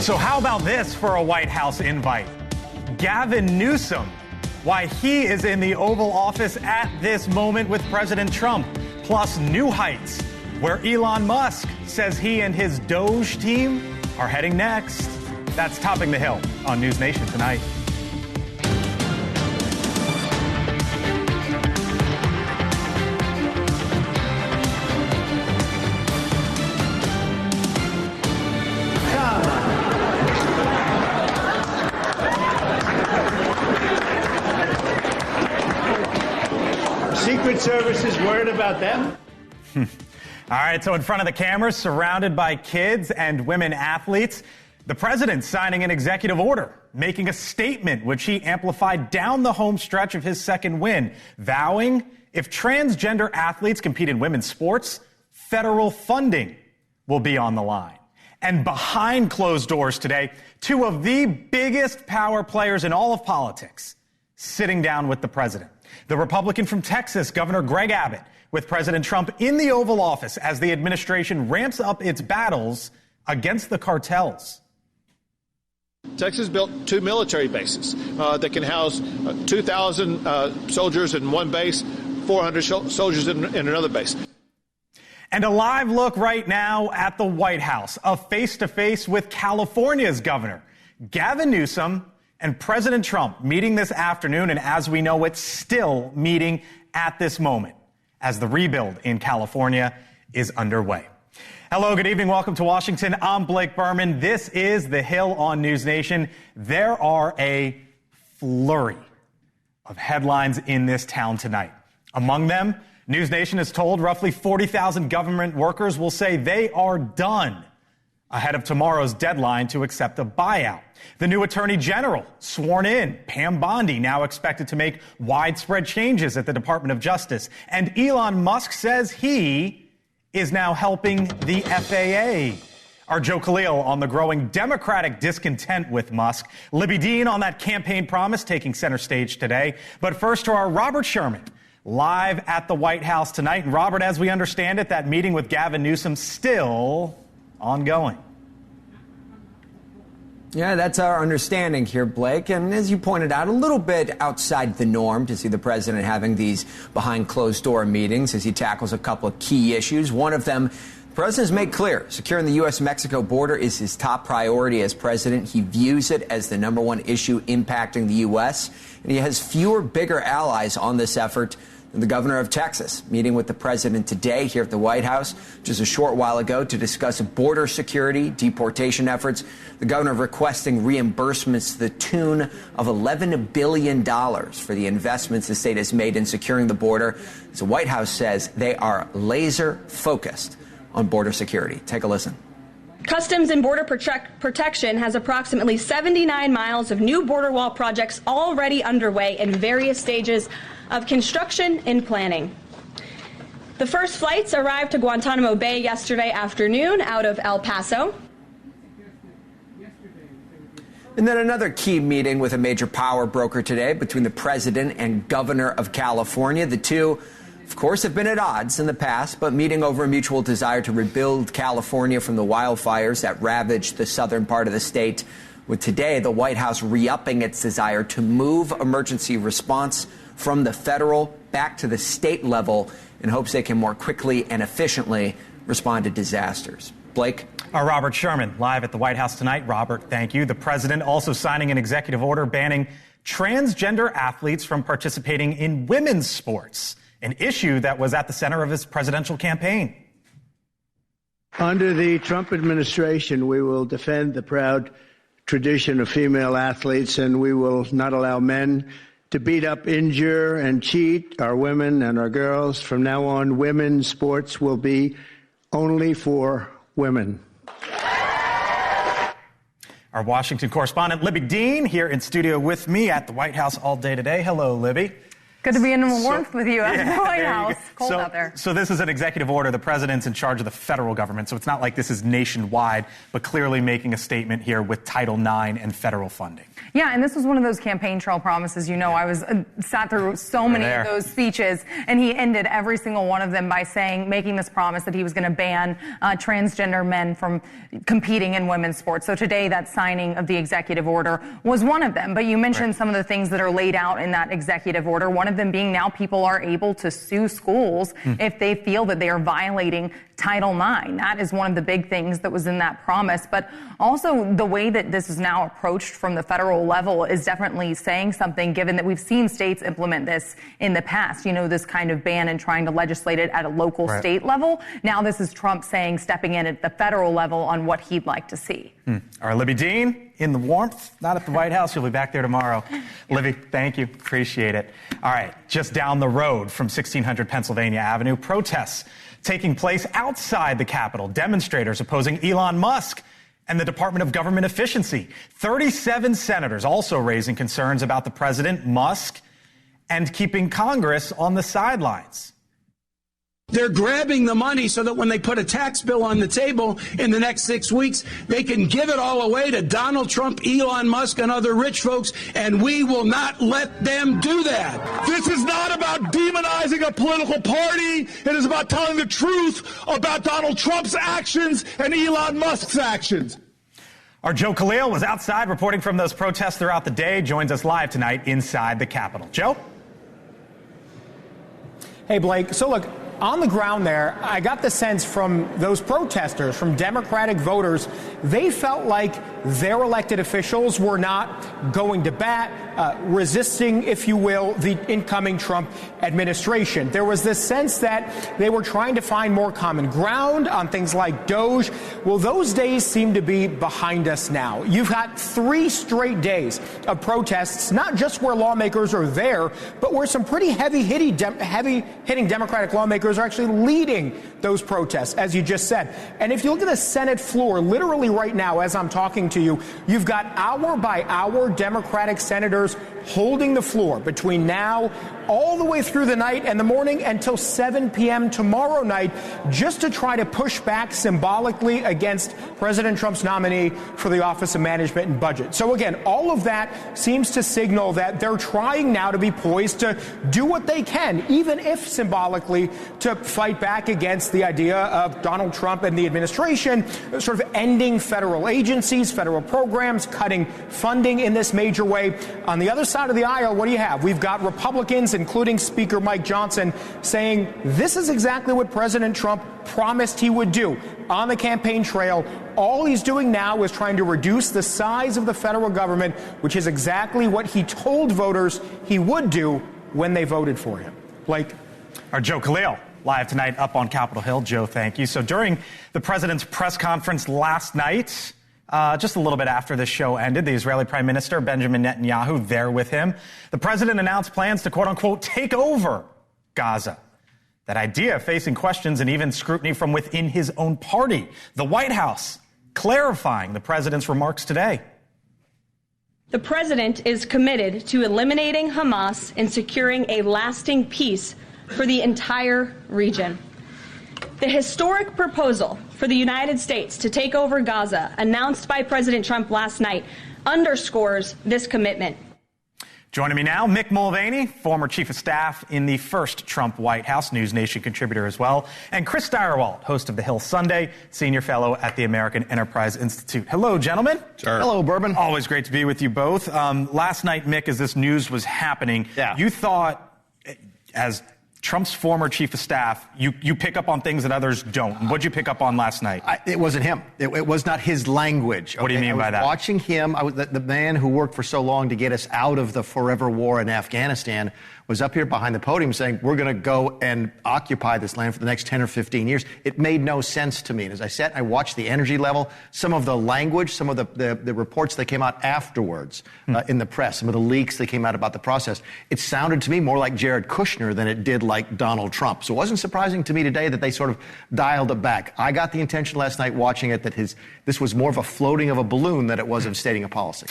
So how about this for a White House invite? Gavin Newsom, why he is in the Oval Office at this moment with President Trump, plus new heights, where Elon Musk says he and his D.O.G.E team are heading next. That's Topping the Hill on NewsNation tonight. Secret Service is worried about them? All right, so in front of the cameras, surrounded by kids and women athletes, the president signing an executive order, making a statement which he amplified down the home stretch of his second win, vowing if transgender athletes compete in women's sports, federal funding will be on the line. And behind closed doors today, two of the biggest power players in all of politics sitting down with the president. The Republican from Texas, Governor Greg Abbott, with President Trump in the Oval Office as the administration ramps up its battles against the cartels. Texas built 2 military bases that can house 2,000 soldiers in one base, 400 soldiers in another base. And a live look right now at the White House, a face-to-face with California's governor, Gavin Newsom, and President Trump meeting this afternoon, and as we know, it's still meeting at this moment as the rebuild in California is underway. Hello, good evening. Welcome to Washington. I'm Blake Berman. This is The Hill on NewsNation. There are a flurry of headlines in this town tonight. Among them, NewsNation is told roughly 40,000 government workers will say they are done ahead of tomorrow's deadline to accept a buyout. The new Attorney General sworn in, Pam Bondi, now expected to make widespread changes at the Department of Justice. And Elon Musk says he is now helping the FAA. Our Joe Khalil on the growing Democratic discontent with Musk. Libby Dean on that campaign promise taking center stage today. But first to our Robert Sherman, live at the White House tonight. And Robert, as we understand it, that meeting with Gavin Newsom still ongoing. Yeah, that's our understanding here, Blake. And as you pointed out, a little bit outside the norm to see the president having these behind closed door meetings as he tackles a couple of key issues. One of them, the president has made clear, securing the U.S.-Mexico border is his top priority as president. He views it as the #1 issue impacting the U.S., and he has fewer bigger allies on this effort than the governor of Texas, meeting with the president today here at the White House just a short while ago to discuss border security, deportation efforts. The governor requesting reimbursements to the tune of $11 billion for the investments the state has made in securing the border. As the White House says they are laser focused on border security. Take a listen. Customs and Border Protection has approximately 79 miles of new border wall projects already underway in various stages of construction and planning. The first flights arrived to Guantanamo Bay yesterday afternoon out of El Paso. And then another key meeting with a major power broker today between the president and governor of California. The two, of course, have been at odds in the past, but meeting over a mutual desire to rebuild California from the wildfires that ravaged the southern part of the state. With today, the White House re-upping its desire to move emergency response from the federal back to the state level in hopes they can more quickly and efficiently respond to disasters. Blake? Our Robert Sherman live at the White House tonight. Robert, thank you. The president also signing an executive order banning transgender athletes from participating in women's sports, an issue that was at the center of his presidential campaign. Under the Trump administration, we will defend the proud tradition of female athletes, and we will not allow men to beat up, injure, and cheat our women and our girls. From now on, women's sports will be only for women. Our Washington correspondent, Libby Dean, here in studio with me at the White House all day today. Hello, Libby. Good to be in the warmth with you at the White House. Cold out there. So this is an executive order. The president's in charge of the federal government, so it's not like this is nationwide, but clearly making a statement here with Title IX and federal funding. Yeah, and this was one of those campaign trail promises. You know, I was sat through so many of those speeches, and he ended every single one of them by making this promise that he was going to ban transgender men from competing in women's sports. So today, that signing of the executive order was one of them. But you mentioned some of the things that are laid out in that executive order. One of them being now people are able to sue schools if they feel that they are violating Title IX. That is one of the big things that was in that promise. But also the way that this is now approached from the federal level is definitely saying something, given that we've seen states implement this in the past. You know, this kind of ban and trying to legislate it at a local state level. Now this is Trump stepping in at the federal level on what he'd like to see. All right, Libby Dean, in the warmth, not at the White House. You'll be back there tomorrow. Libby, thank you. Appreciate it. All right, just down the road from 1600 Pennsylvania Avenue, protests taking place outside the Capitol. Demonstrators opposing Elon Musk and the Department of Government Efficiency. 37 senators also raising concerns about the president, Musk, and keeping Congress on the sidelines. They're grabbing the money so that when they put a tax bill on the table in the next 6 weeks, they can give it all away to Donald Trump, Elon Musk, and other rich folks, and we will not let them do that. This is not about demonizing a political party. It is about telling the truth about Donald Trump's actions and Elon Musk's actions. Our Joe Khalil was outside reporting from those protests throughout the day, joins us live tonight inside the Capitol. Joe? Hey, Blake. So, look, on the ground there, I got the sense from those protesters, from Democratic voters, they felt like their elected officials were not going to bat, resisting, if you will, the incoming Trump administration. There was this sense that they were trying to find more common ground on things like D.O.G.E. Well, those days seem to be behind us now. You've got 3 straight days of protests, not just where lawmakers are there, but where some pretty heavy-hitting Democratic lawmakers are actually leading those protests, as you just said. And if you look at the Senate floor, literally right now, as I'm talking to you, you've got hour by hour Democratic senators holding the floor between now all the way through the night and the morning until 7 p.m. tomorrow night, just to try to push back symbolically against President Trump's nominee for the Office of Management and Budget. So again, all of that seems to signal that they're trying now to be poised to do what they can, even if symbolically, to fight back against the idea of Donald Trump and the administration sort of ending federal agencies, federal programs, cutting funding in this major way. On the other side of the aisle, what do you have? We've got Republicans, including Speaker Mike Johnson, saying this is exactly what President Trump promised he would do on the campaign trail. All he's doing now is trying to reduce the size of the federal government, which is exactly what he told voters he would do when they voted for him. Blake? Our Joe Khalil, live tonight up on Capitol Hill. Joe, thank you. So during the president's press conference last night, just a little bit after this show ended, the Israeli Prime Minister Benjamin Netanyahu there with him, the president announced plans to, quote-unquote, take over Gaza. That idea facing questions and even scrutiny from within his own party. The White House clarifying the president's remarks today. The president is committed to eliminating Hamas and securing a lasting peace for the entire region. The historic proposal for the United States to take over Gaza, announced by President Trump last night, underscores this commitment. Joining me now, Mick Mulvaney, former chief of staff in the first Trump White House, NewsNation contributor as well, and Chris Stirewalt, host of The Hill Sunday, senior fellow at the American Enterprise Institute. Hello, gentlemen. Sure. Hello, Bourbon. Always great to be with you both. Last night, Mick, as this news was happening, you thought, as Trump's former chief of staff, you pick up on things that others don't. What'd you pick up on last night? It wasn't him. It was not his language. What do you mean by that? Watching him, the man who worked for so long to get us out of the forever war in Afghanistan was up here behind the podium saying, we're going to go and occupy this land for the next 10 or 15 years. It made no sense to me. And as I sat and I watched the energy level, some of the language, some of the reports that came out afterwards in the press, some of the leaks that came out about the process, it sounded to me more like Jared Kushner than it did like Donald Trump. So it wasn't surprising to me today that they sort of dialed it back. I got the intention last night watching it that this was more of a floating of a balloon than it was of stating a policy.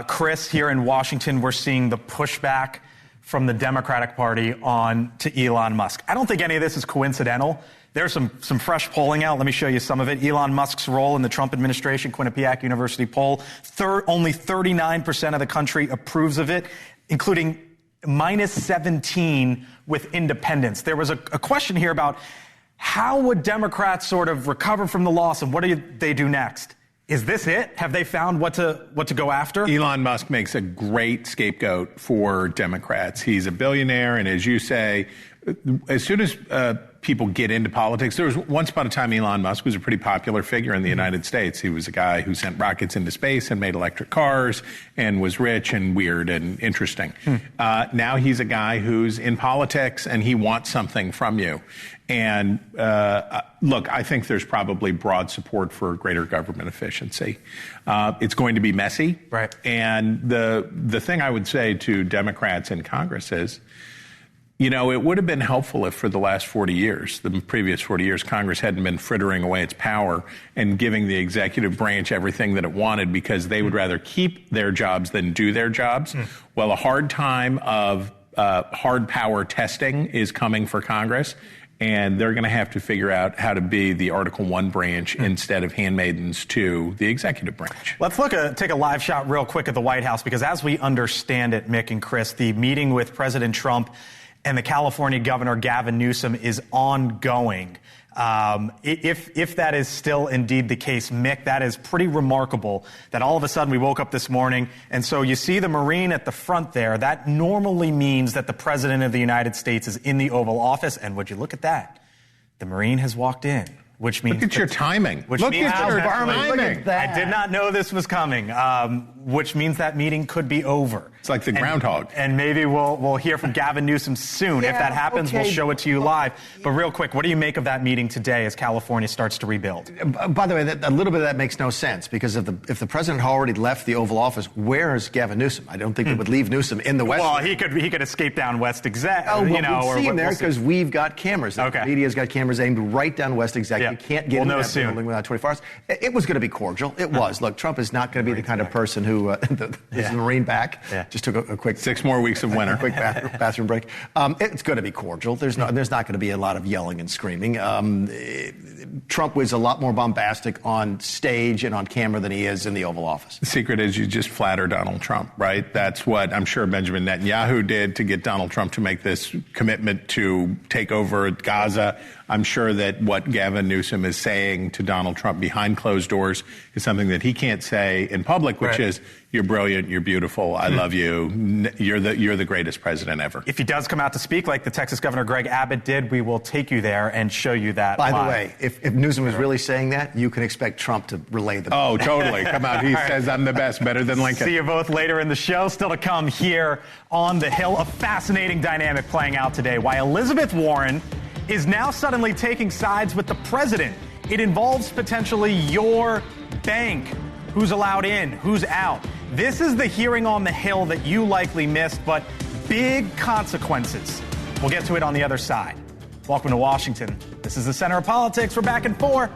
Chris, here in Washington, we're seeing the pushback from the Democratic Party on to Elon Musk. I don't think any of this is coincidental. There's some fresh polling out. Let me show you some of it. Elon Musk's role in the Trump administration, Quinnipiac University poll, only 39% of the country approves of it, including minus 17 with independents. There was a question here about how would Democrats sort of recover from the loss and what do they do next? Is this it? Have they found what to go after? Elon Musk makes a great scapegoat for Democrats. He's a billionaire, and as you say, as soon as people get into politics, there was once upon a time Elon Musk was a pretty popular figure in the United States. He was a guy who sent rockets into space and made electric cars and was rich and weird and interesting. Now he's a guy who's in politics and he wants something from you. And look, I think there's probably broad support for greater government efficiency. It's going to be messy. Right. And the thing I would say to Democrats in Congress is, you know, it would have been helpful if for the last 40 years, the previous 40 years, Congress hadn't been frittering away its power and giving the executive branch everything that it wanted because they would rather keep their jobs than do their jobs. Well, a hard time of hard power testing is coming for Congress, and they're going to have to figure out how to be the Article I branch instead of handmaidens to the executive branch. Let's take a live shot real quick at the White House, because as we understand it, Mick and Chris, the meeting with President Trump and the California Governor Gavin Newsom is ongoing. If that is still indeed the case, Mick, that is pretty remarkable that all of a sudden we woke up this morning and so you see the Marine at the front there. That normally means that the President of the United States is in the Oval Office. And would you look at that? The Marine has walked in. Which means look at your timing. Look at your timing. I did not know this was coming, which means that meeting could be over. It's like the groundhog. And maybe we'll hear from Gavin Newsom soon. Yeah, if that happens, we'll show it to you live. But real quick, what do you make of that meeting today as California starts to rebuild? By the way, a little bit of that makes no sense, because if the president had already left the Oval Office, where is Gavin Newsom? I don't think they would leave Newsom in the West. Well, he could escape down West Exec. We'll see him there because we've got cameras. Okay. The media's got cameras aimed right down West Exec. You can't get in that building without 24 hours. It was going to be cordial. It was. Look, Trump is not going to be the kind of person who is the Marine back. Just took a quick 6 more weeks of winter. Quick bathroom break. It's going to be cordial. There's not going to be a lot of yelling and screaming. Trump was a lot more bombastic on stage and on camera than he is in the Oval Office. The secret is you just flatter Donald Trump, right? That's what I'm sure Benjamin Netanyahu did to get Donald Trump to make this commitment to take over Gaza. I'm sure that what Gavin Newsom is saying to Donald Trump behind closed doors is something that he can't say in public, which is, you're brilliant, you're beautiful, I love you, you're the greatest president ever. If he does come out to speak like the Texas Governor Greg Abbott did, we will take you there and show you that. By the way, if Newsom was really saying that, you can expect Trump to relay the. Oh, totally. Come out. He says, I'm the best, better than Lincoln. See you both later in the show. Still to come here on the Hill. A fascinating dynamic playing out today. Why Elizabeth Warren is now suddenly taking sides with the president. It involves potentially your bank. Who's allowed in? Who's out? This is the hearing on the Hill that you likely missed, but big consequences. We'll get to it on the other side. Welcome to Washington. This is the Center of Politics. We're back in 4.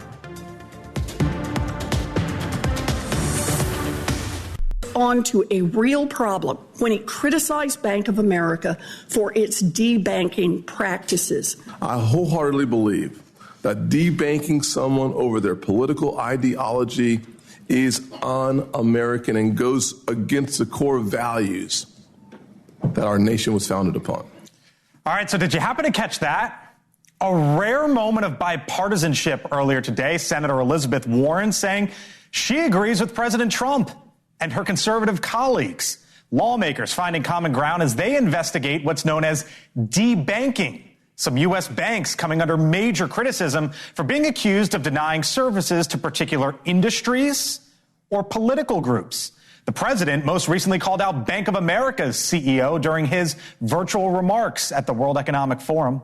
On to a real problem when it criticized Bank of America for its debanking practices. I wholeheartedly believe that debanking someone over their political ideology is un-American and goes against the core values that our nation was founded upon. All right, so did you happen to catch that? A rare moment of bipartisanship earlier today. Senator Elizabeth Warren saying she agrees with President Trump and her conservative colleagues. Lawmakers finding common ground as they investigate what's known as debanking. Some U.S. banks coming under major criticism for being accused of denying services to particular industries or political groups. The president most recently called out Bank of America's CEO during his virtual remarks at the World Economic Forum.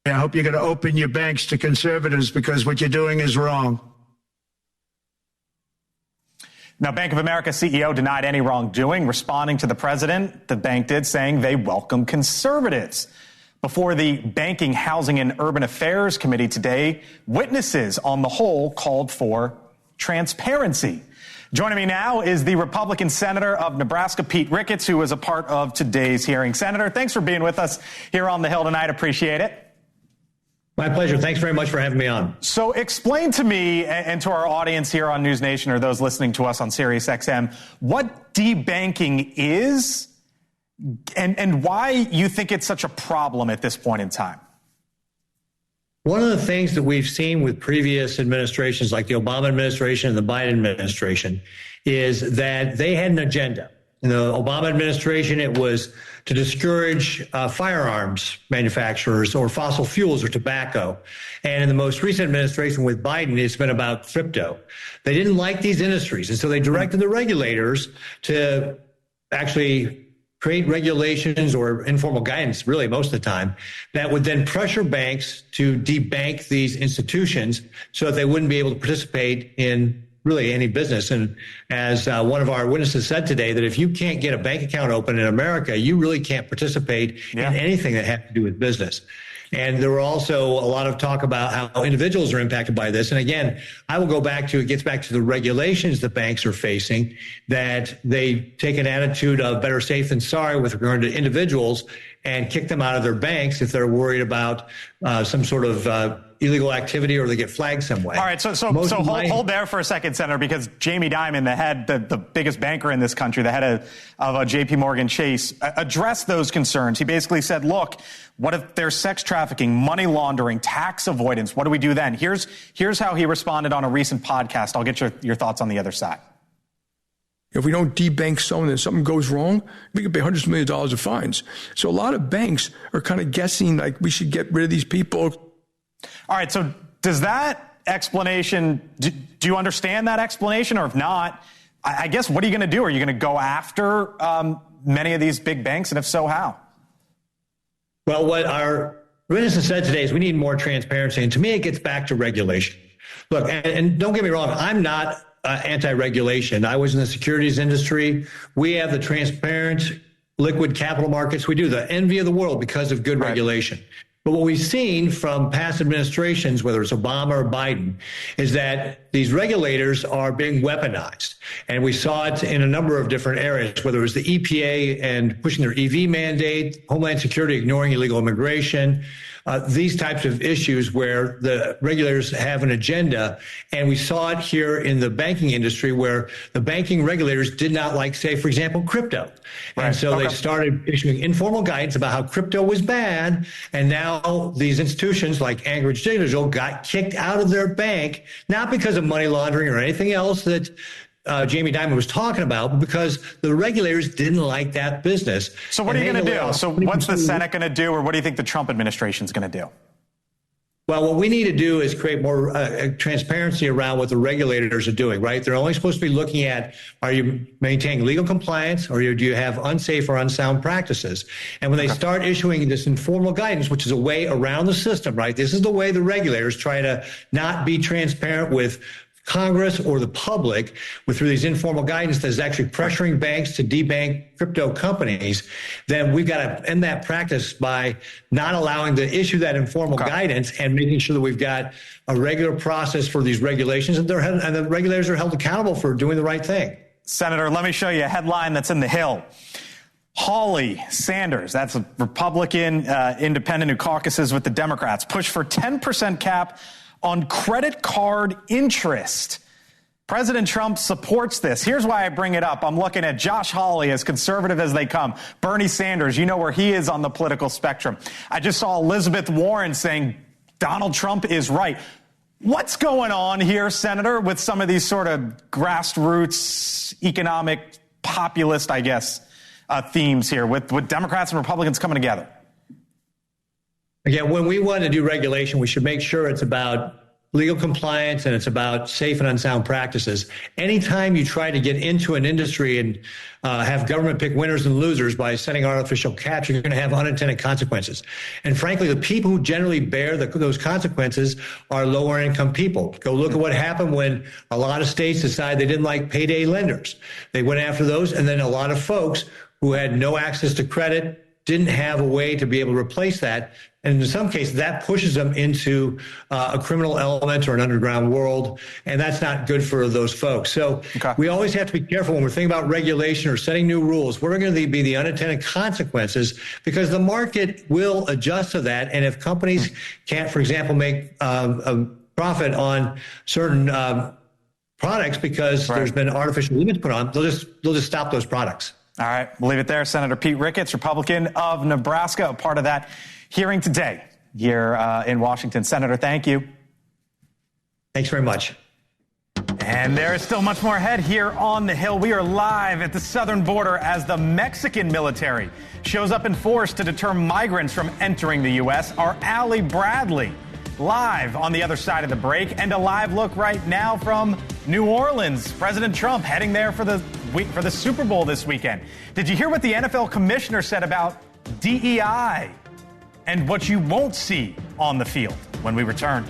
I hope you're going to open your banks to conservatives, because what you're doing is wrong. Now, Bank of America CEO denied any wrongdoing, responding to the president. The bank did, saying they welcome conservatives. Before the Banking, Housing, and Urban Affairs Committee today, witnesses on the whole called for transparency. Joining me now is the Republican Senator of Nebraska, Pete Ricketts, who was a part of today's hearing. Senator, thanks for being with us here on the Hill tonight. Appreciate it. My pleasure. Thanks very much for having me on. So explain to me and to our audience here on NewsNation or those listening to us on SiriusXM what debanking is and why you think it's such a problem at this point in time. One of the things that we've seen with previous administrations like the Obama administration and the Biden administration is that they had an agenda. In the Obama administration, it was to discourage firearms manufacturers or fossil fuels or tobacco. And in the most recent administration with Biden, it's been about crypto. They didn't like these industries, and so they directed the regulators to actually create regulations or informal guidance, really most of the time, that would then pressure banks to debank these institutions so that they wouldn't be able to participate in really any business. And as one of our witnesses said today, that if you can't get a bank account open in America, you really can't participate in anything that has to do with business. And there were also a lot of talk about how individuals are impacted by this. And again, I will go back to, it gets back to the regulations that banks are facing, that they take an attitude of better safe than sorry with regard to individuals and kick them out of their banks if they're worried about some sort of illegal activity or they get flagged some way. All right, so hold there for a second, Senator, because Jamie Dimon, the biggest banker in this country, the head of J.P. Morgan Chase, addressed those concerns. He basically said, look, what if there's sex trafficking, money laundering, tax avoidance? What do we do then? Here's how he responded on a recent podcast. I'll get your thoughts on the other side. If we don't debank someone and something goes wrong, we could pay hundreds of millions of dollars of fines. So a lot of banks are kind of guessing like we should get rid of these people. All right, so does that explanation, do you understand that explanation? Or if not, I guess, what are you going to do? Are you going to go after many of these big banks? And if so, how? Well, what our witness said today is we need more transparency. And to me, it gets back to regulation. Look, and don't get me wrong, I'm not anti-regulation. I was in the securities industry. We have the transparent, liquid capital markets. We do the envy of the world because of good regulation. But what we've seen from past administrations, whether it's Obama or Biden, is that these regulators are being weaponized. And we saw it in a number of different areas, whether it was the EPA and pushing their EV mandate, Homeland Security ignoring illegal immigration, these types of issues where the regulators have an agenda. And we saw it here in the banking industry where the banking regulators did not like, say, for example, crypto. And so they started issuing informal guidance about how crypto was bad. And now these institutions like Anchorage Digital got kicked out of their bank, not because of money laundering or anything else that Jamie Dimon was talking about, but because the regulators didn't like that business. So what are you going to do? So what's the Senate going to do, or what do you think the Trump administration is going to do? Well, what we need to do is create more transparency around what the regulators are doing, right? They're only supposed to be looking at, are you maintaining legal compliance, or do you have unsafe or unsound practices? And when they start issuing this informal guidance, which is a way around the system, right? This is the way the regulators try to not be transparent with Congress or the public through these informal guidance that is actually pressuring banks to debank crypto companies, then we've got to end that practice by not allowing to issue that informal guidance and making sure that we've got a regular process for these regulations and the regulators are held accountable for doing the right thing. Senator, let me show you a headline that's in the Hill. Hawley Sanders, that's a Republican independent who caucuses with the Democrats, push for 10% cap on credit card interest. President Trump supports this. Here's why I bring it up. I'm looking at Josh Hawley, as conservative as they come. Bernie Sanders, you know where he is on the political spectrum. I just saw Elizabeth Warren saying Donald Trump is right. What's going on here, Senator, with some of these sort of grassroots, economic, populist, I guess, themes here with Democrats and Republicans coming together? Again, when we want to do regulation, we should make sure it's about legal compliance and it's about safe and unsound practices. Anytime you try to get into an industry and have government pick winners and losers by setting artificial caps, you're going to have unintended consequences. And frankly, the people who generally bear those consequences are lower income people. Go look at what happened when a lot of states decided they didn't like payday lenders. They went after those, and then a lot of folks who had no access to credit, didn't have a way to be able to replace that. And in some cases, that pushes them into a criminal element or an underground world, and that's not good for those folks. So we always have to be careful when we're thinking about regulation or setting new rules. What are going to be the unintended consequences? Because the market will adjust to that, and if companies can't, for example, make a profit on certain products because there's been artificial limits put on, they'll just stop those products. All right, we'll leave it there. Senator Pete Ricketts, Republican of Nebraska, a part of that hearing today here in Washington. Senator, thank you. Thanks very much. And there is still much more ahead here on the Hill. We are live at the southern border as the Mexican military shows up in force to deter migrants from entering the U.S. Our Allie Bradley live on the other side of the break, and a live look right now from New Orleans. President Trump heading there for the Super Bowl this weekend. Did you hear what the NFL commissioner said about DEI and what you won't see on the field when we return?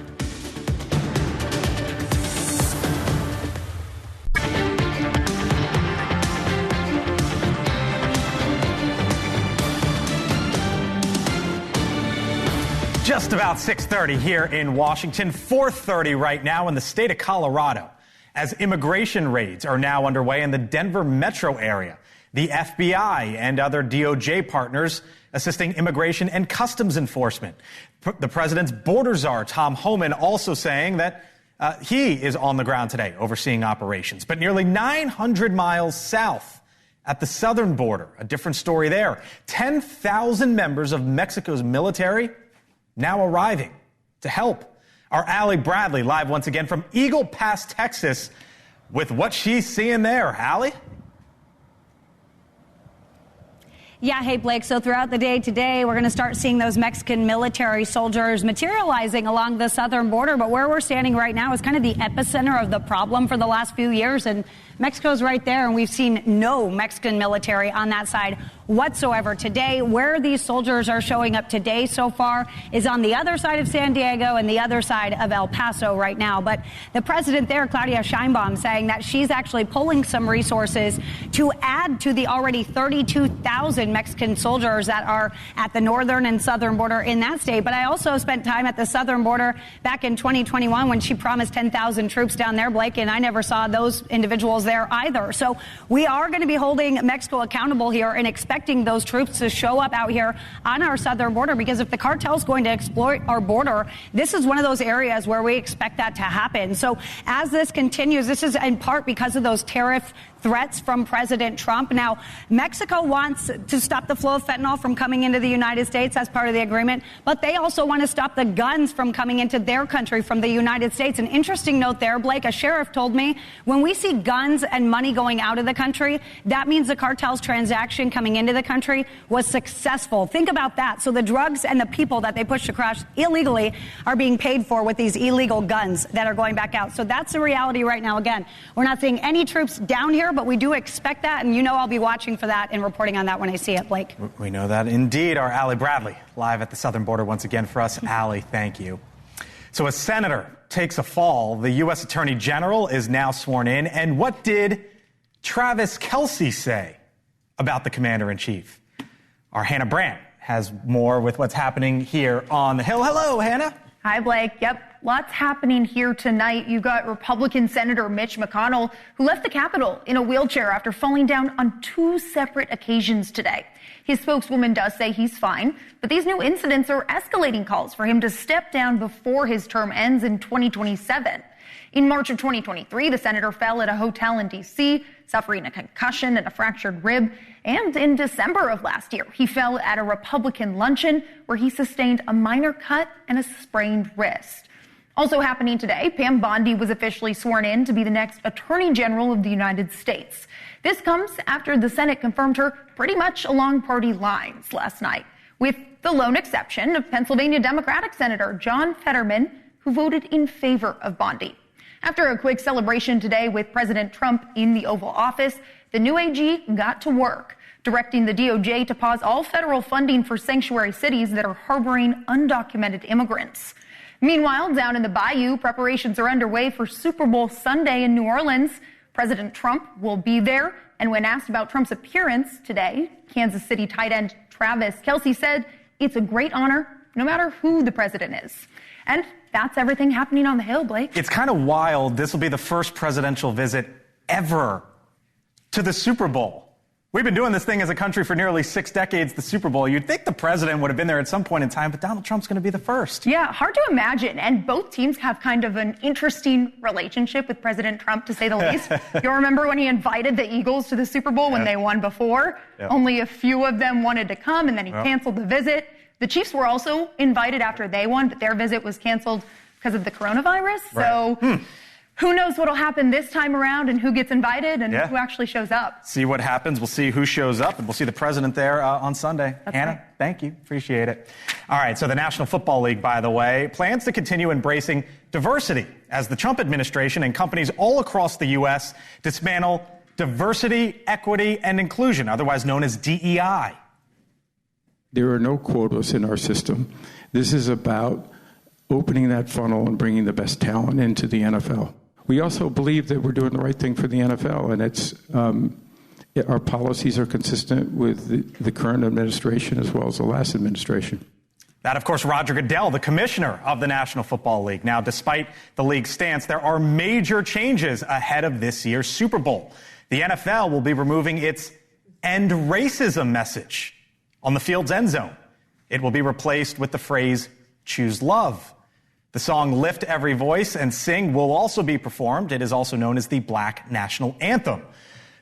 Just about 6:30 here in Washington, 4:30 right now in the state of Colorado, as immigration raids are now underway in the Denver metro area. The FBI and other D.O.G.E partners assisting immigration and customs enforcement. The president's border czar, Tom Homan, also saying that he is on the ground today overseeing operations. But nearly 900 miles south at the southern border, a different story there. 10,000 members of Mexico's military now arriving to help. Our Allie Bradley live once again from Eagle Pass, Texas, with what she's seeing there. Allie? Yeah, hey, Blake. So throughout the day today, we're going to start seeing those Mexican military soldiers materializing along the southern border. But where we're standing right now is kind of the epicenter of the problem for the last few years. And Mexico's right there, and we've seen no Mexican military on that side whatsoever today. Where these soldiers are showing up today so far is on the other side of San Diego and the other side of El Paso right now. But the president there, Claudia Sheinbaum, saying that she's actually pulling some resources to add to the already 32,000 Mexican soldiers that are at the northern and southern border in that state. But I also spent time at the southern border back in 2021 when she promised 10,000 troops down there, Blake, and I never saw those individuals there either. So we are going to be holding Mexico accountable here and expecting those troops to show up out here on our southern border, because if the cartel's going to exploit our border, this is one of those areas where we expect that to happen. So as this continues, this is in part because of those tariff threats from President Trump. Now, Mexico wants to stop the flow of fentanyl from coming into the United States as part of the agreement, but they also want to stop the guns from coming into their country from the United States. An interesting note there, Blake, a sheriff told me, when we see guns and money going out of the country, that means the cartel's transaction coming into the country was successful. Think about that. So the drugs and the people that they pushed across illegally are being paid for with these illegal guns that are going back out. So that's the reality right now. Again, we're not seeing any troops down here, but we do expect that, and you know I'll be watching for that and reporting on that when I see it, Blake. We know that indeed. Our Allie Bradley live at the southern border once again for us. Allie, thank you. So a senator takes a fall. The U.S. Attorney General is now sworn in. And what did Travis Kelce say about the commander-in-chief? Our Hannah Brandt has more with what's happening here on the Hill. Hello, Hannah. Hi, Blake. Yep. Lots happening here tonight. You got Republican Senator Mitch McConnell, who left the Capitol in a wheelchair after falling down on 2 separate occasions today. His spokeswoman does say he's fine, but these new incidents are escalating calls for him to step down before his term ends in 2027. In March of 2023, the senator fell at a hotel in D.C., suffering a concussion and a fractured rib. And in December of last year, he fell at a Republican luncheon where he sustained a minor cut and a sprained wrist. Also happening today, Pam Bondi was officially sworn in to be the next Attorney General of the United States. This comes after the Senate confirmed her pretty much along party lines last night, with the lone exception of Pennsylvania Democratic Senator John Fetterman, who voted in favor of Bondi. After a quick celebration today with President Trump in the Oval Office, the new AG got to work, directing the D.O.G.E to pause all federal funding for sanctuary cities that are harboring undocumented immigrants. Meanwhile, down in the Bayou, preparations are underway for Super Bowl Sunday in New Orleans. President Trump will be there, And when asked about Trump's appearance today, Kansas City tight end Travis Kelce said, "It's a great honor, no matter who the president is." And that's everything happening on the Hill, Blake. It's kind of wild. This will be the first presidential visit ever to the Super Bowl. We've been doing this thing as a country for nearly 6 decades, the Super Bowl. You'd think the president would have been there at some point in time, but Donald Trump's going to be the first. Yeah, hard to imagine. And both teams have kind of an interesting relationship with President Trump, to say the least. You'll remember when he invited the Eagles to the Super Bowl when they won before. Yep. Only a few of them wanted to come, and then he canceled the visit. The Chiefs were also invited after they won, but their visit was canceled because of the coronavirus. Right. So who knows what will happen this time around and who gets invited and who actually shows up. See what happens. We'll see who shows up, and we'll see the president there on Sunday. That's Hannah, right. Thank you. Appreciate it. All right, so the National Football League, by the way, plans to continue embracing diversity as the Trump administration and companies all across the U.S. dismantle diversity, equity, and inclusion, otherwise known as DEI. There are no quotas in our system. This is about opening that funnel and bringing the best talent into the NFL. We also believe that we're doing the right thing for the NFL, and it's our policies are consistent with the current administration as well as the last administration. That, of course, Roger Goodell, the commissioner of the National Football League. Now, despite the league's stance, there are major changes ahead of this year's Super Bowl. The NFL will be removing its "End Racism" message on the field's end zone. It will be replaced with the phrase "Choose Love." The song "Lift Every Voice and Sing" will also be performed. It is also known as the Black National Anthem.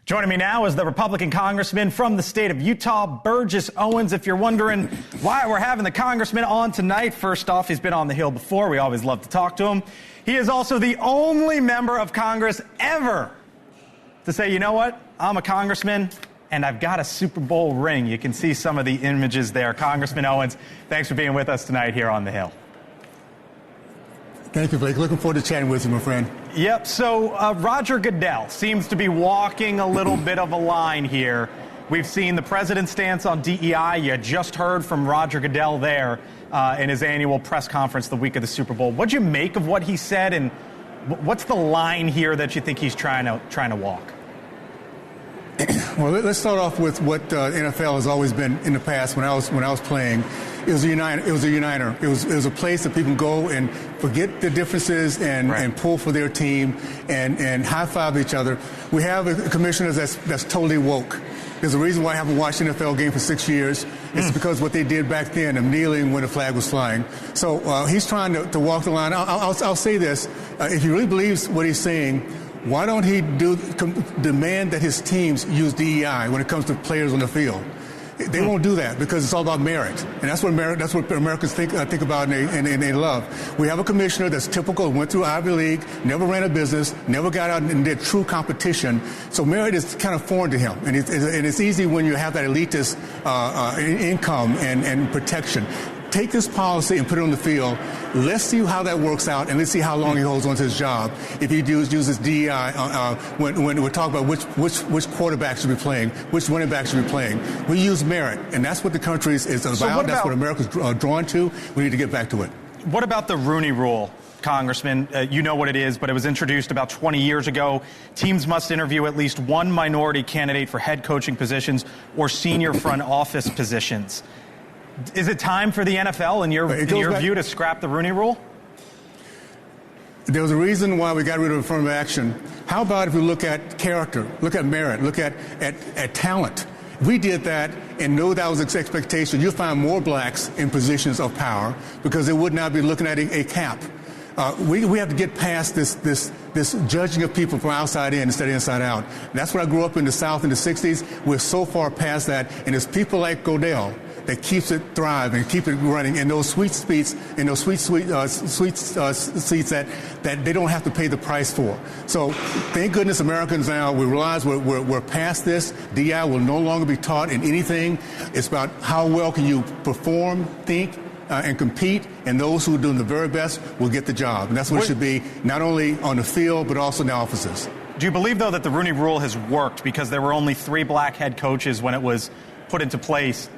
Joining me now is the Republican congressman from the state of Utah, Burgess Owens. If you're wondering why we're having the congressman on tonight, first off, he's been on the Hill before. We always love to talk to him. He is also the only member of Congress ever to say, you know what, I'm a congressman and I've got a Super Bowl ring. You can see some of the images there. Congressman Owens, thanks for being with us tonight here on the Hill. Thank you, Blake. Looking forward to chatting with you, my friend. Yep. So Roger Goodell seems to be walking a little bit of a line here. We've seen the president's stance on DEI. You just heard from Roger Goodell there in his annual press conference the week of the Super Bowl. What'd you make of what he said, and what's the line here that you think he's trying to walk? Well, let's start off with what NFL has always been in the past. When I was playing, it was a uniter. It was a place that people go and forget the differences and pull for their team and high five each other. We have a commissioner that's totally woke. There's a reason why I haven't watched an NFL game for 6 years. It's because what they did back then of kneeling when the flag was flying. So he's trying to walk the line. I'll say this: if he really believes what he's saying, why don't he demand that his teams use DEI when it comes to players on the field? They won't do that because it's all about merit, and that's what Americans think about and they love. We have a commissioner that's typical, went through Ivy League, never ran a business, never got out and did true competition. So merit is kind of foreign to him, and it's easy when you have that elitist income and protection. Take this policy and put it on the field. Let's see how that works out, and let's see how long he holds on to his job. If he uses DEI when we're talking about which quarterback should be playing, which running back should be playing, we use merit, and that's what the country is about. That's what America's drawn to. We need to get back to it. What about the Rooney Rule, Congressman? You know what it is, but it was introduced about 20 years ago. Teams must interview at least one minority candidate for head coaching positions or senior front office positions. Is it time for the NFL, in your view, to scrap the Rooney Rule? There was a reason why we got rid of affirmative action. How about if we look at character, look at merit, look at talent? If we did that and know that was the expectation, you'll find more blacks in positions of power because they would not be looking at a cap. We have to get past this judging of people from outside in instead of inside out. That's when I grew up in the South in the 60s. We're so far past that, and it's people like Goodell that keeps it thriving, keep it running in those sweet seats, that they don't have to pay the price for. So thank goodness Americans now, we realize we're past this. DI will no longer be taught in anything. It's about how well can you perform, think, and compete, and those who are doing the very best will get the job. And that's what it should be, not only on the field, but also in the offices. Do you believe, though, that the Rooney Rule has worked because there were only 3 black head coaches when it was put into place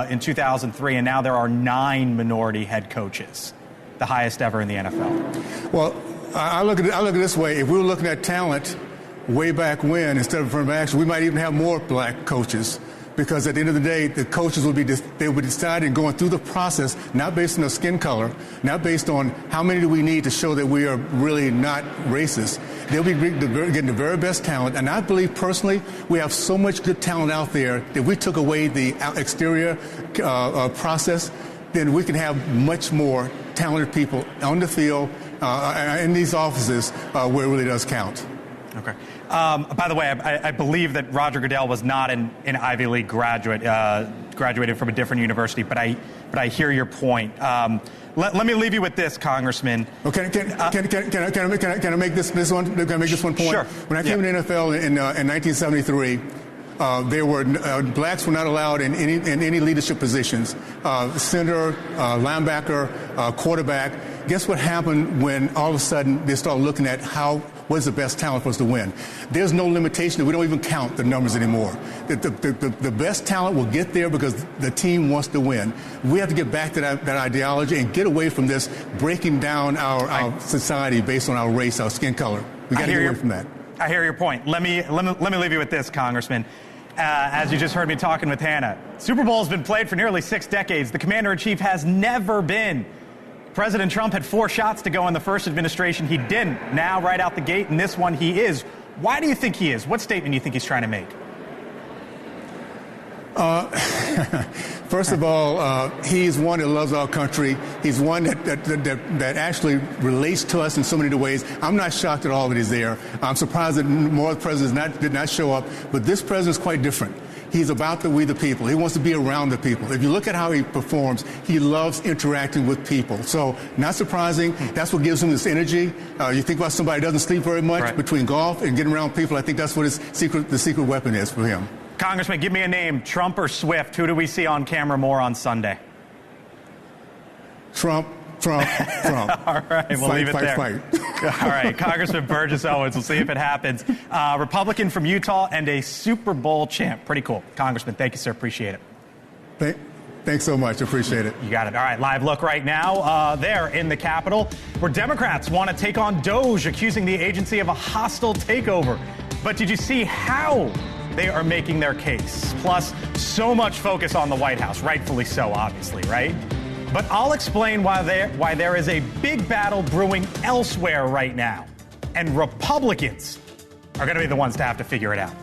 in 2003, and now there are 9 minority head coaches, the highest ever in the NFL? Well, I look at it this way. If we were looking at talent, way back when, instead of affirmative action, we might even have more black coaches. Because at the end of the day, the coaches will be deciding, going through the process, not based on their skin color, not based on how many do we need to show that we are really not racist. They'll be getting the very best talent. And I believe personally, we have so much good talent out there that we took away the exterior process, then we can have much more talented people on the field, in these offices where it really does count. Okay. By the way, I believe that Roger Goodell was not an Ivy League graduate, graduated from a different university, but I hear your point. Let me leave you with this, Congressman. Okay, can I make this one? Can I make this one point? Sure. When I came to the NFL in 1973. Blacks were not allowed in any leadership positions. Center, linebacker, quarterback. Guess what happened when all of a sudden they started looking at what's the best talent for us to win? There's no limitation. We don't even count the numbers anymore. The best talent will get there because the team wants to win. We have to get back to that ideology and get away from this breaking down our society based on our race, our skin color. We got to get away from that. I hear your point. Let me leave you with this, Congressman. As you just heard me talking with Hannah, Super Bowl has been played for nearly 6 decades. The commander-in-chief has never been. President Trump had 4 shots to go in the first administration. He didn't. Now, right out the gate, in this one, he is. Why do you think he is? What statement do you think he's trying to make? First of all, he's one that loves our country. He's one that actually relates to us in so many ways. I'm not shocked at all that he's there. I'm surprised that more presidents did not show up. But this president is quite different. He's about we the people. He wants to be around the people. If you look at how he performs, he loves interacting with people. So not surprising. That's what gives him this energy. You think about somebody who doesn't sleep very much between golf and getting around people. I think that's what the secret weapon is for him. Congressman, give me a name, Trump or Swift. Who do we see on camera more on Sunday? Trump. All right, we'll leave it there. All right, Congressman Burgess Owens. We'll see if it happens. Republican from Utah and a Super Bowl champ. Pretty cool. Congressman, thank you, sir. Appreciate it. Thanks so much. Appreciate it. You got it. All right, live look right now there in the Capitol, where Democrats want to take on D.O.G.E, accusing the agency of a hostile takeover. But did you see how they are making their case? Plus, so much focus on the White House, rightfully so, obviously, right? But I'll explain why there is a big battle brewing elsewhere right now. And Republicans are going to be the ones to have to figure it out.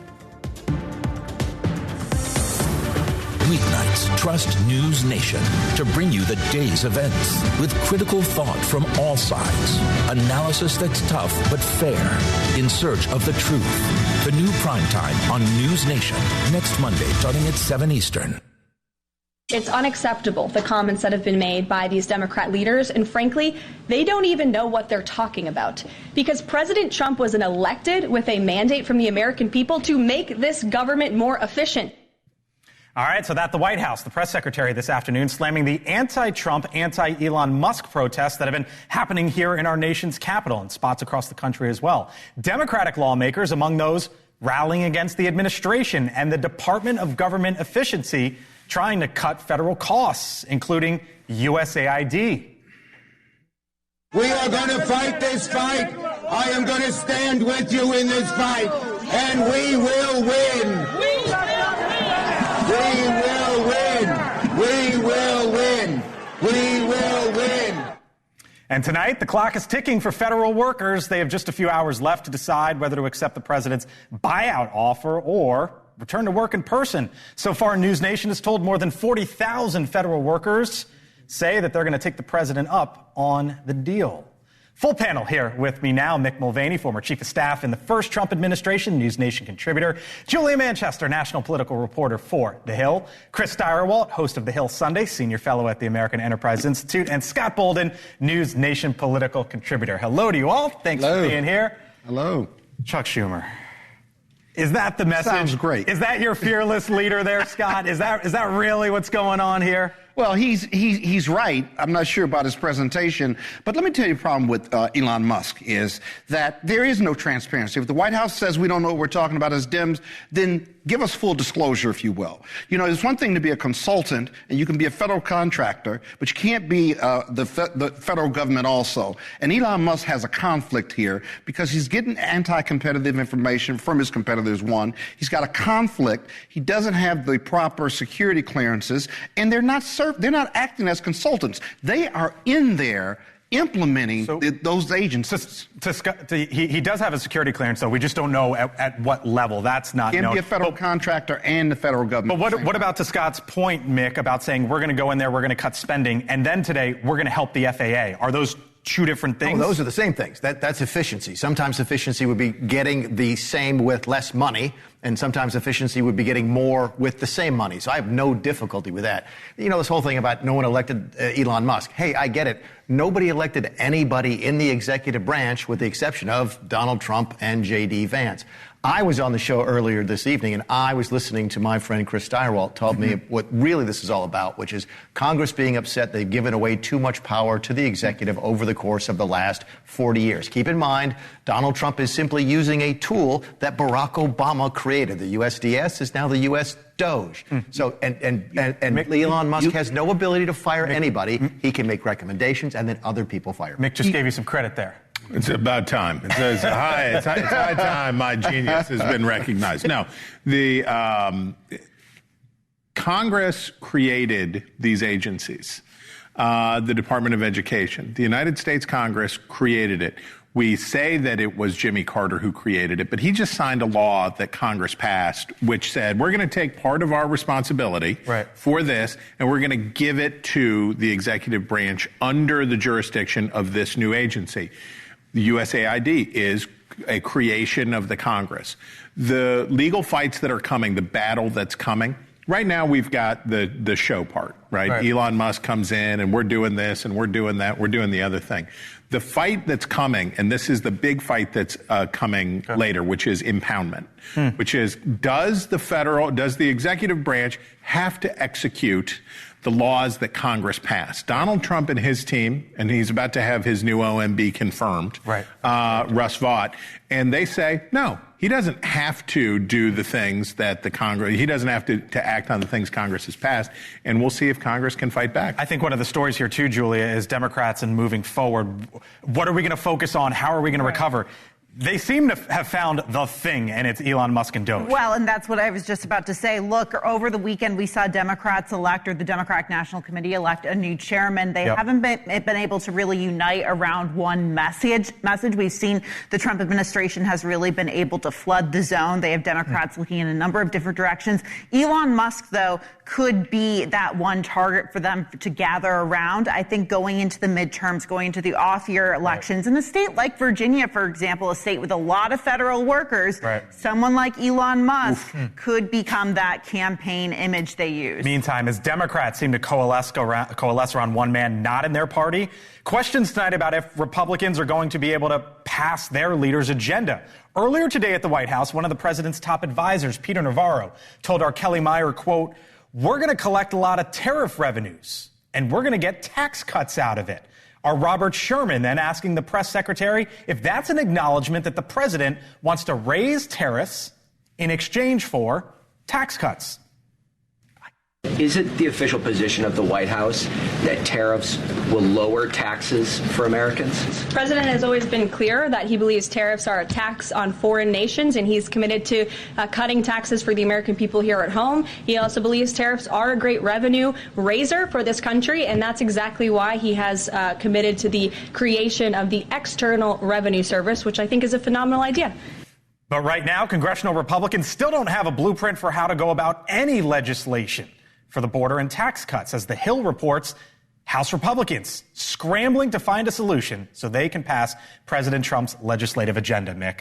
Weeknights, trust NewsNation to bring you the day's events with critical thought from all sides. Analysis that's tough but fair. In search of the truth. The new primetime on NewsNation next Monday starting at 7 Eastern. It's unacceptable, the comments that have been made by these Democrat leaders, and frankly, they don't even know what they're talking about. Because President Trump was elected with a mandate from the American people to make this government more efficient. All right, so at the White House, the press secretary this afternoon slamming the anti-Trump, anti-Elon Musk protests that have been happening here in our nation's capital and spots across the country as well. Democratic lawmakers among those rallying against the administration and the Department of Government Efficiency trying to cut federal costs, including USAID. We are going to fight this fight. I am going to stand with you in this fight, and we will win. We will win. We will win. We will win. And tonight, the clock is ticking for federal workers. They have just a few hours left to decide whether to accept the president's buyout offer or return to work in person. So far, NewsNation has told more than 40,000 federal workers say that they're going to take the president up on the deal. Full panel here with me now. Mick Mulvaney, former chief of staff in the first Trump administration, NewsNation contributor. Julia Manchester, national political reporter for The Hill. Chris Steyerwalt, host of The Hill Sunday, senior fellow at the American Enterprise Institute. And Scott Bolden, NewsNation political contributor. Hello to you all. Thanks for being here. Hello. Chuck Schumer. Is that the message? Sounds great. Is that your fearless leader there, Scott? Is that really what's going on here? Well, he's right. I'm not sure about his presentation, but let me tell you the problem with Elon Musk is that there is no transparency. If the White House says we don't know what we're talking about as Dems, then give us full disclosure, if you will. You know, it's one thing to be a consultant, and you can be a federal contractor, but you can't be the federal government also. And Elon Musk has a conflict here because he's getting anti-competitive information from his competitors. One, he's got a conflict. He doesn't have the proper security clearances, and they're not acting as consultants. They are in there implementing those agencies. He does have a security clearance, though. We just don't know at what level. That's not known. Can be a federal contractor and the federal government. But what about to Scott's point, Mick, about saying we're going to go in there, we're going to cut spending, and then today we're going to help the FAA? Are those two different things? Oh, those are the same things. That's efficiency. Sometimes efficiency would be getting the same with less money, and sometimes efficiency would be getting more with the same money. So I have no difficulty with that. You know, this whole thing about no one elected Elon Musk. Hey, I get it. Nobody elected anybody in the executive branch with the exception of Donald Trump and J.D. Vance. I was on the show earlier this evening, and I was listening to my friend Chris Steyerwalt tell me what really this is all about, which is Congress being upset they've given away too much power to the executive over the course of the last 40 years. Keep in mind, Donald Trump is simply using a tool that Barack Obama created. The USDS is now the U.S. D.O.G.E. So, and Elon Musk has no ability to fire anybody. He can make recommendations, and then other people fire. Mick just gave you some credit there. It's about time. It's high time my genius has been recognized. No, the Congress created these agencies, the Department of Education. The United States Congress created it. We say that it was Jimmy Carter who created it, but he just signed a law that Congress passed, which said we're going to take part of our responsibility for this, and we're going to give it to the executive branch under the jurisdiction of this new agency. The USAID is a creation of the Congress. The legal fights that are coming, the battle that's coming, right now we've got the show part, right? Elon Musk comes in and we're doing this and we're doing that, we're doing the other thing. The fight that's coming, and this is the big fight that's coming later, which is impoundment, which is does the executive branch have to execute the laws that Congress passed? Donald Trump and his team, and he's about to have his new OMB confirmed, Russ Vought, and they say, no, he doesn't have to do the things that he doesn't have to act on the things Congress has passed, and we'll see if Congress can fight back. I think one of the stories here, too, Julia, is Democrats and moving forward. What are we going to focus on? How are we going to recover? They seem to have found the thing, and it's Elon Musk and D.O.G.E. Well, and that's what I was just about to say. Look, over the weekend, we saw Democrats elect, or the Democratic National Committee elect, a new chairman. They haven't been able to really unite around one message. We've seen the Trump administration has really been able to flood the zone. They have Democrats looking in a number of different directions. Elon Musk, though, could be that one target for them to gather around. I think going into the midterms, going into the off-year elections, in a state like Virginia, for example, a state with a lot of federal workers, someone like Elon Musk could become that campaign image they use. Meantime, as Democrats seem to coalesce around one man not in their party, questions tonight about if Republicans are going to be able to pass their leader's agenda. Earlier today at the White House, one of the president's top advisors, Peter Navarro, told our Kelly Meyer, quote, "We're going to collect a lot of tariff revenues, and we're going to get tax cuts out of it." Our Robert Sherman then asking the press secretary if that's an acknowledgement that the president wants to raise tariffs in exchange for tax cuts. Is it the official position of the White House that tariffs will lower taxes for Americans? The president has always been clear that he believes tariffs are a tax on foreign nations, and he's committed to cutting taxes for the American people here at home. He also believes tariffs are a great revenue raiser for this country, and that's exactly why he has committed to the creation of the External Revenue Service, which I think is a phenomenal idea. But right now, congressional Republicans still don't have a blueprint for how to go about any legislation for the border and tax cuts. As The Hill reports, House Republicans scrambling to find a solution so they can pass President Trump's legislative agenda. Mick.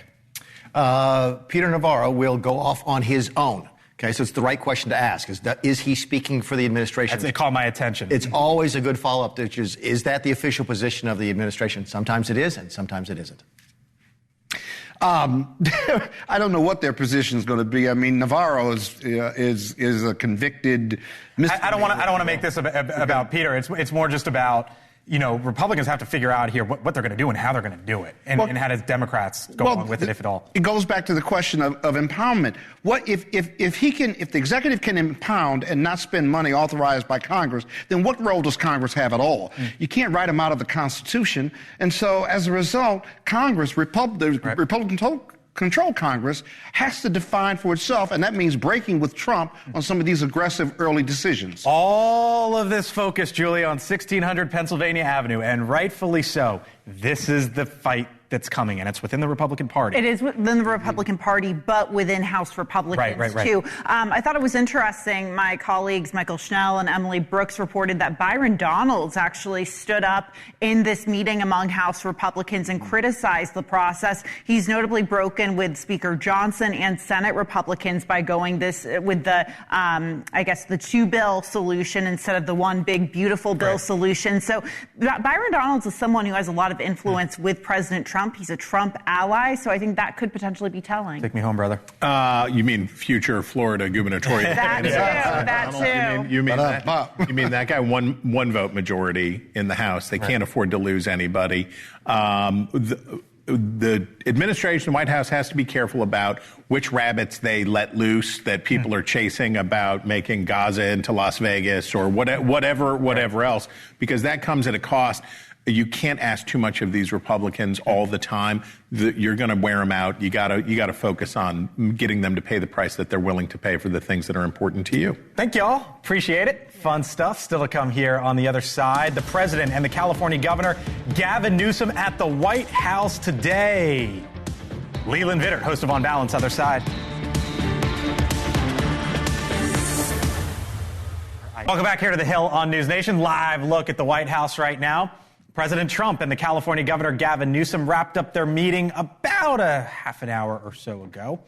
Peter Navarro will go off on his own. Okay, so it's the right question to ask. Is he speaking for the administration? It caught my attention. It's always a good follow-up, which is that the official position of the administration? Sometimes it is, and sometimes it isn't. I don't know what their position is going to be. I mean, Navarro is a convicted. I don't want to make this about Peter. It's more just about, Republicans have to figure out here what they're going to do and how they're going to do it, and how does Democrats go along with it, if at all. It goes back to the question of empowerment. What if the executive can impound and not spend money authorized by Congress? Then what role does Congress have at all? You can't write them out of the Constitution, and so as a result, Congress, Republican-controlled Congress, has to define for itself, and that means breaking with Trump on some of these aggressive early decisions. All of this focus, Julie, on 1600 Pennsylvania Avenue, and rightfully so. This is the fight that's coming, and it's within the Republican Party. It is within the Republican Party, but within House Republicans, too. I thought it was interesting. My colleagues, Michael Schnell and Emily Brooks, reported that Byron Donalds actually stood up in this meeting among House Republicans and criticized the process. He's notably broken with Speaker Johnson and Senate Republicans by going this with the, the two-bill solution instead of the one big, beautiful bill solution. So Byron Donalds is someone who has a lot of influence with President Trump. He's a Trump ally, so I think that could potentially be telling. Take me home, brother. You mean future Florida gubernatorial? That too. You mean that guy? One vote majority in the House. They can't afford to lose anybody. The administration, the White House, has to be careful about which rabbits they let loose that people are chasing about making Gaza into Las Vegas or whatever else, because that comes at a cost. You can't ask too much of these Republicans all the time. You're going to wear them out. You got to focus on getting them to pay the price that they're willing to pay for the things that are important to you. Thank y'all. Appreciate it. Fun stuff still to come here on the other side. The president and the California governor, Gavin Newsom, at the White House today. Leland Vittert, host of On Balance, other side. Welcome back here to The Hill on NewsNation. Live look at the White House right now. President Trump and the California governor, Gavin Newsom, wrapped up their meeting about a half an hour or so ago.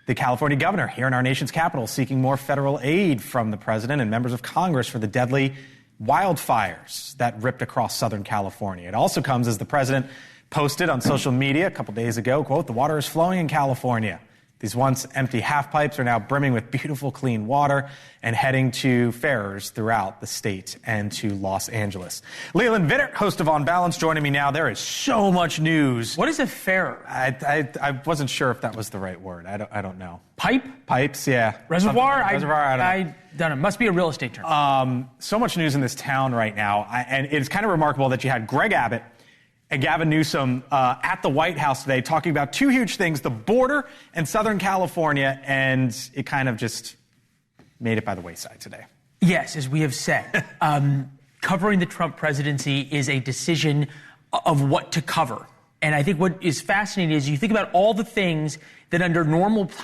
The California governor here in our nation's capital seeking more federal aid from the president and members of Congress for the deadly wildfires that ripped across Southern California. It also comes as the president posted on social media a couple days ago, quote, "The water is flowing in California. These once empty half pipes are now brimming with beautiful, clean water and heading to farers throughout the state and to Los Angeles." Leland Vittert, host of On Balance, joining me now. There is so much news. What is a farer? I wasn't sure if that was the right word. I don't know. Pipe? Pipes, yeah. Reservoir? Reservoir, I don't know. Must be a real estate term. So much news in this town right now. And it's kind of remarkable that you had Greg Abbott and Gavin Newsom at the White House today talking about two huge things, the border and Southern California, and it kind of just made it by the wayside today. Yes, as we have said, covering the Trump presidency is a decision of what to cover. And I think what is fascinating is you think about all the things that under normal times